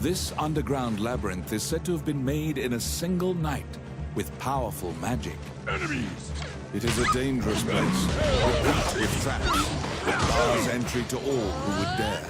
This underground labyrinth is said to have been made in a single night with powerful magic. Enemies! It is a dangerous place, replete with traps, that bars entry to all who would dare.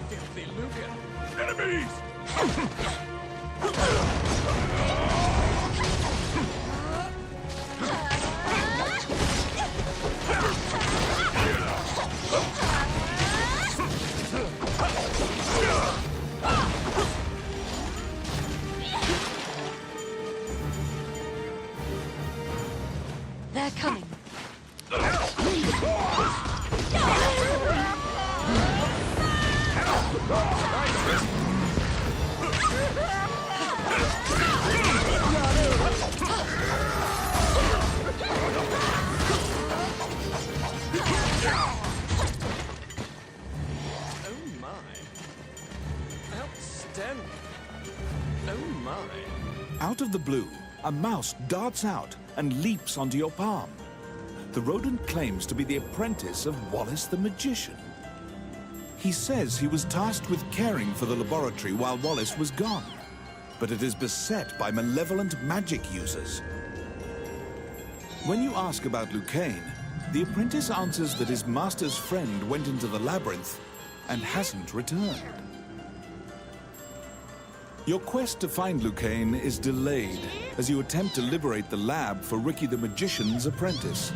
Filthy Lucain! Enemies! They're coming. Oh my. Outstanding. Oh my. Out of the blue, a mouse darts out and leaps onto your palm. The rodent claims to be the apprentice of Wallace the magician. He says he was tasked with caring for the laboratory while Wallace was gone, but it is beset by malevolent magic users. When you ask about Lucain, the apprentice answers that his master's friend went into the labyrinth and hasn't returned. Your quest to find Lucain is delayed as you attempt to liberate the lab for Ricky the Magician's apprentice.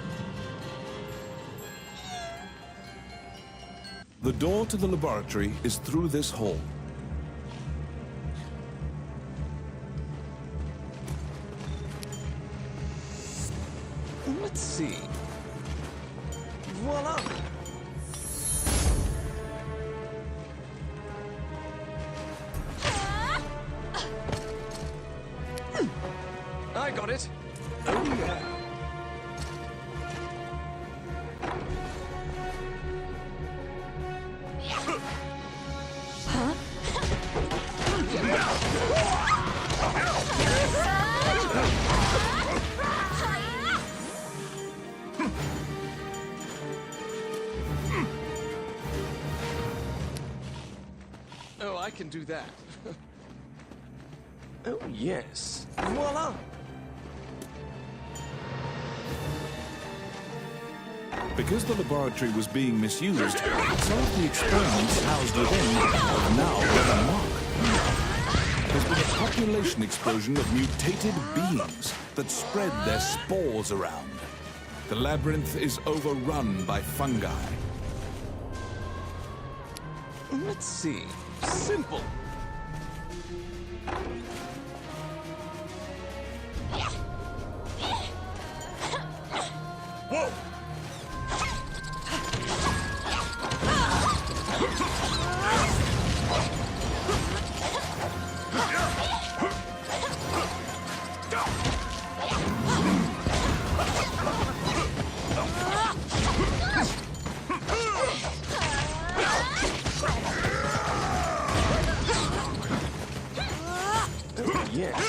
The door to the laboratory is through this hall. Let's see. Voila! I got it. Oh yeah. Huh? Oh, I can do that. Oh yes. Voila! Because the laboratory was being misused, some of the experiments housed within have now been unlocked. There's been a population explosion of mutated beings that spread their spores around. The labyrinth is overrun by fungi. Let's see. Simple. Whoa! Yes.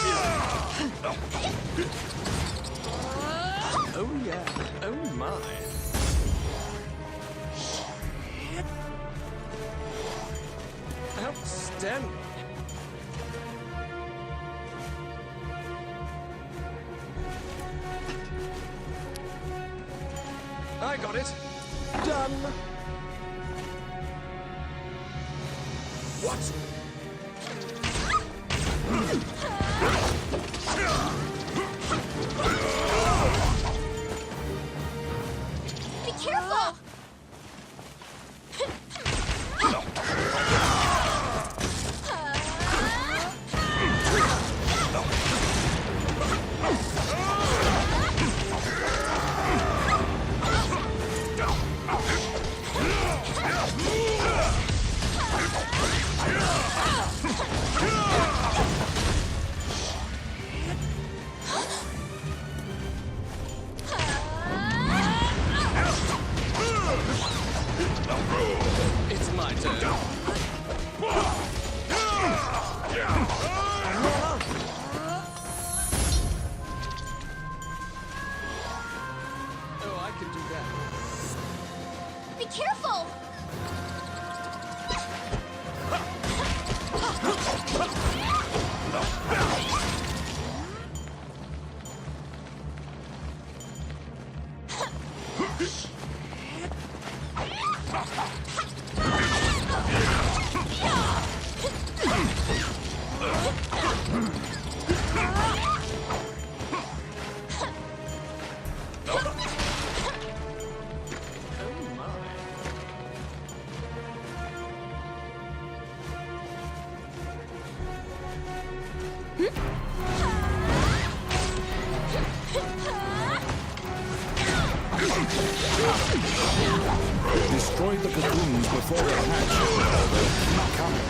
Oh yeah. Oh my. Outstanding. I got it. Done. What? Be careful! Destroy the cocoons before they hatch, or they'll keep coming.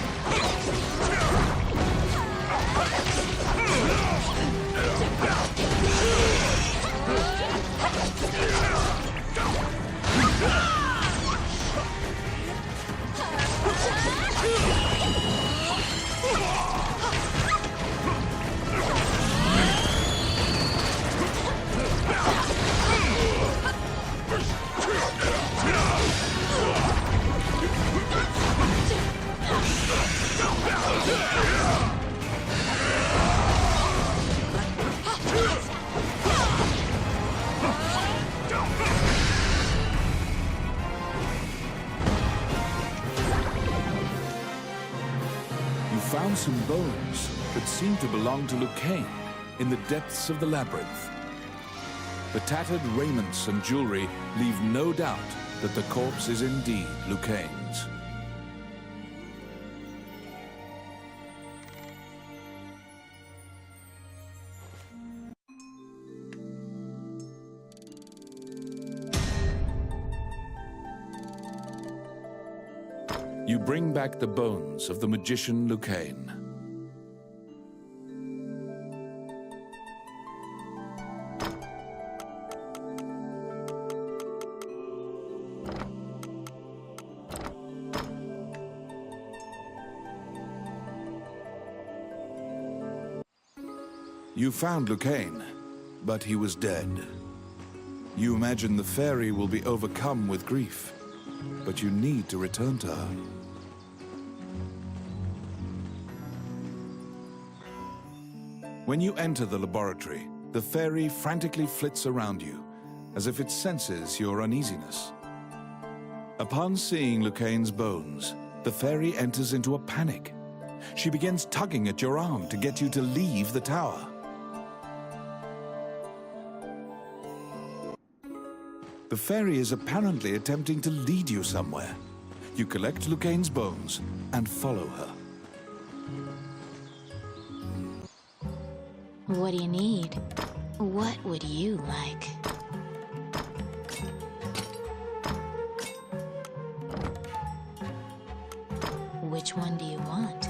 You found some bones that seem to belong to Lucain in the depths of the Labyrinth. The tattered raiments and jewelry leave no doubt that the corpse is indeed Lucain's. You bring back the bones of the magician Lucain. You found Lucain, but he was dead. You imagine the fairy will be overcome with grief, but you need to return to her. When you enter the laboratory, the fairy frantically flits around you, as if it senses your uneasiness. Upon seeing Lucain's bones, the fairy enters into a panic. She begins tugging at your arm to get you to leave the tower. The fairy is apparently attempting to lead you somewhere. You collect Lucain's bones and follow her. What do you need? What would you like? Which one do you want?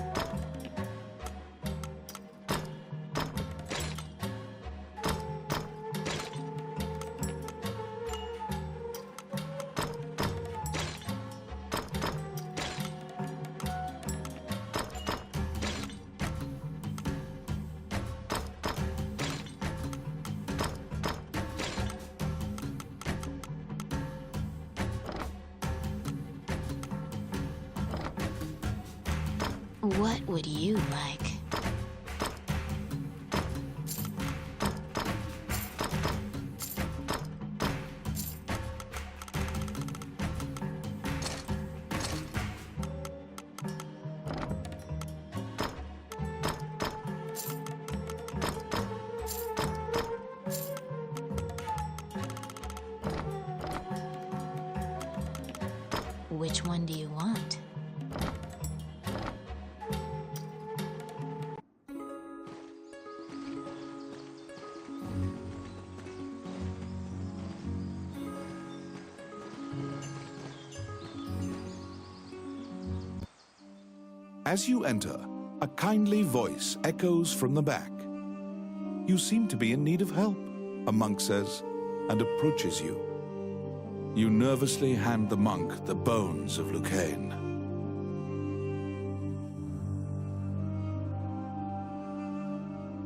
What would you like? Which one do you want? As you enter, a kindly voice echoes from the back. You seem to be in need of help, a monk says, and approaches you. You nervously hand the monk the bones of Lucain.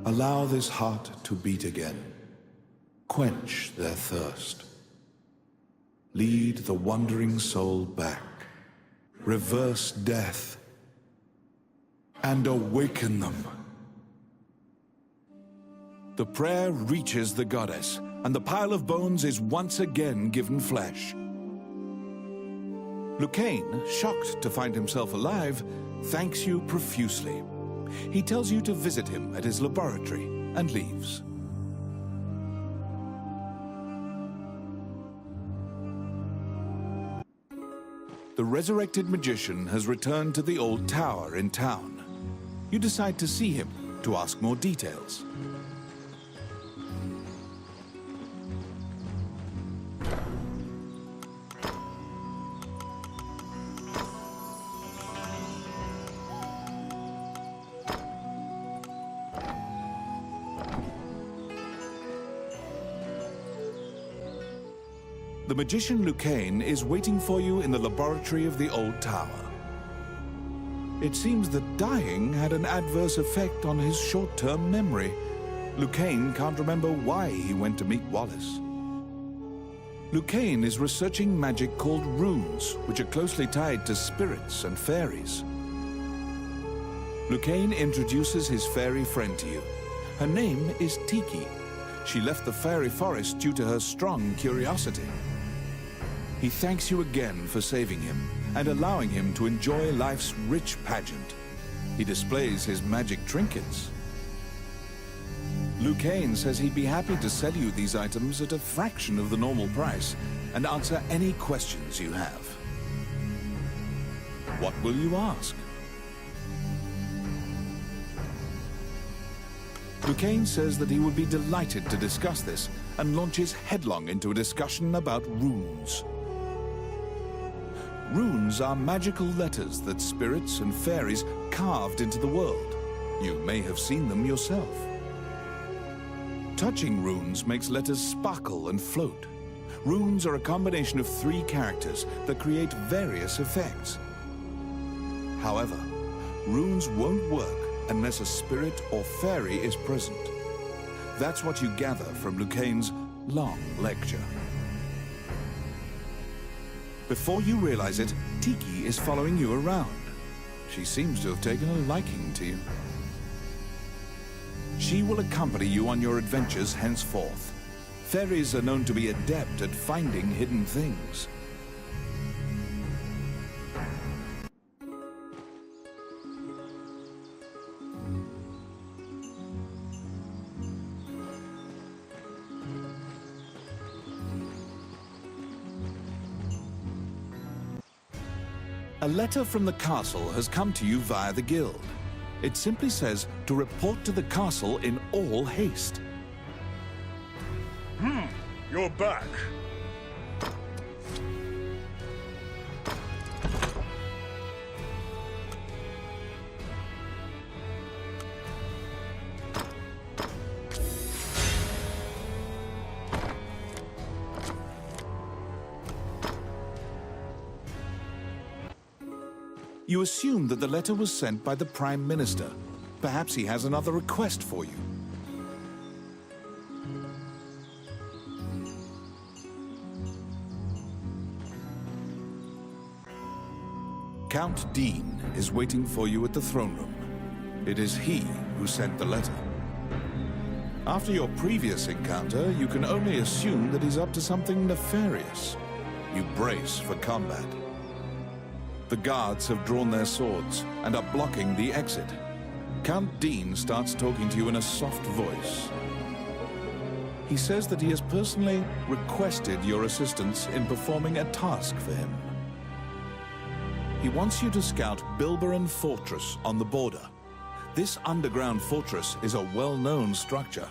Allow this heart to beat again. Quench their thirst. Lead the wandering soul back. Reverse death. And awaken them. The prayer reaches the goddess, and the pile of bones is once again given flesh. Lucain, shocked to find himself alive, thanks you profusely. He tells you to visit him at his laboratory and leaves. The resurrected magician has returned to the old tower in town. You decide to see him to ask more details. The magician Lucain is waiting for you in the laboratory of the old tower. It seems that dying had an adverse effect on his short-term memory. Lucain can't remember why he went to meet Wallace. Lucain is researching magic called runes, which are closely tied to spirits and fairies. Lucain introduces his fairy friend to you. Her name is Tiki. She left the fairy forest due to her strong curiosity. He thanks you again for saving him and allowing him to enjoy life's rich pageant. He displays his magic trinkets. Lucain says he'd be happy to sell you these items at a fraction of the normal price and answer any questions you have. What will you ask? Lucain says that he would be delighted to discuss this and launches headlong into a discussion about runes. Runes are magical letters that spirits and fairies carved into the world. You may have seen them yourself. Touching runes makes letters sparkle and float. Runes are a combination of 3 characters that create various effects. However, runes won't work unless a spirit or fairy is present. That's what you gather from Lucain's long lecture. Before you realize it, Tiki is following you around. She seems to have taken a liking to you. She will accompany you on your adventures henceforth. Fairies are known to be adept at finding hidden things. A letter from the castle has come to you via the guild. It simply says to report to the castle in all haste. You're back. You assume that the letter was sent by the Prime Minister. Perhaps he has another request for you. Count Dean is waiting for you at the throne room. It is he who sent the letter. After your previous encounter, you can only assume that he's up to something nefarious. You brace for combat. The guards have drawn their swords and are blocking the exit. Count Dean starts talking to you in a soft voice. He says that he has personally requested your assistance in performing a task for him. He wants you to scout Bilberin Fortress on the border. This underground fortress is a well-known structure.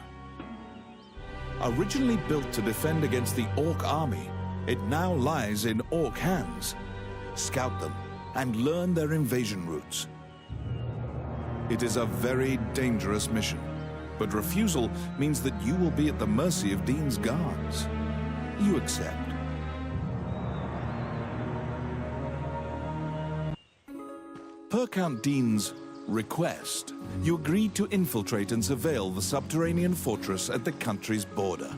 Originally built to defend against the Orc army, it now lies in Orc hands. Scout them and learn their invasion routes. It is a very dangerous mission, but refusal means that you will be at the mercy of Dean's guards. You accept. Per Count Dean's request, you agreed to infiltrate and surveil the subterranean fortress at the country's border.